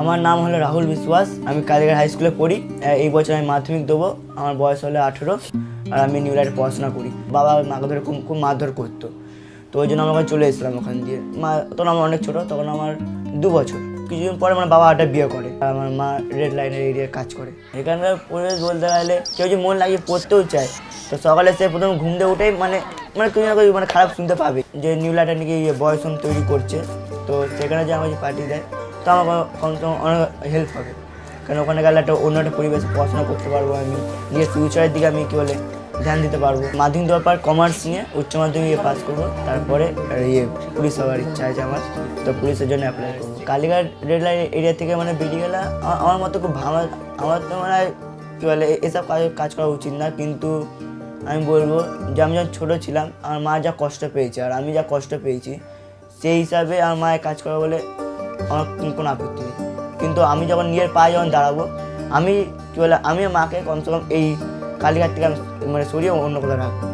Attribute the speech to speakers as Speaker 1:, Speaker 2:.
Speaker 1: আমার নাম হলো রাহুল বিশ্বাস। আমি কালীঘাট হাই স্কুলে পড়ি। এই বছর আমি মাধ্যমিক দেবো। আমার বয়স হলো 18 আর আমি নিউ লাইটে পড়াশোনা করি। বাবা মাকে ধরে খুব খুব মারধর করতো, তো ওই জন্য আমরা ওখানে চলে এসেছিলাম। ওখান দিয়ে তখন আমার অনেক ছোটো, তখন আমার 2 বছর। কিছুদিন পরে মানে বাবা একটা বিয়ে করে, আর আমার মা রেড লাইনের এরিয়ায় কাজ করে। এখানকার পরিবেশ বলতে গেলে কেউ যে মন লাগিয়ে পড়তেও চায়, তো সকালে সে প্রথম ঘুম দিয়ে উঠেই মানে মানে তুমি না মানে খারাপ শুনতে পাবে যে নিউ লাইটার নাকি বয়সন তৈরি করছে। তো সেখানে যে আমাকে পার্টি দেয়, তো আমার কমসে কম অনেক হেল্প হবে, কারণ ওখানে গেলে একটা অন্য একটা পরিবেশ পড়াশোনা করতে পারবো। আমি নিজের ফিউচারের দিকে আমি কী বলে ধ্যান দিতে পারবো। মাধ্যমিক দেওয়ার পর কমার্স নিয়ে উচ্চ মাধ্যমিক পাস করবো, তারপরে পুলিশ হওয়ার ইচ্ছা আছে আমার, তো পুলিশের জন্য অ্যাপ্লাই করবো। কালীঘাট রেড লাইট এরিয়া থেকে মানে বেরিয়ে গেলে আমার মতো খুব আমার তো মানে কী বলে এসব কাজ করা উচিত না, কিন্তু আমি বলবো যে আমি যখন ছোটো ছিলাম আমার মা যা কষ্ট পেয়েছে আর আমি যা কষ্ট পেয়েছি, সেই হিসাবে আমার মায়ের কাজ করা বলে আমার কোনো আপত্তি নেই। কিন্তু আমি যখন নিজের পায়ে যখন দাঁড়াবো, আমি কী বলে আমি মাকে কমসে কম এই কালীঘাট থেকে আমি মানে সরিয়ে অন্য কোথাও রাখবো।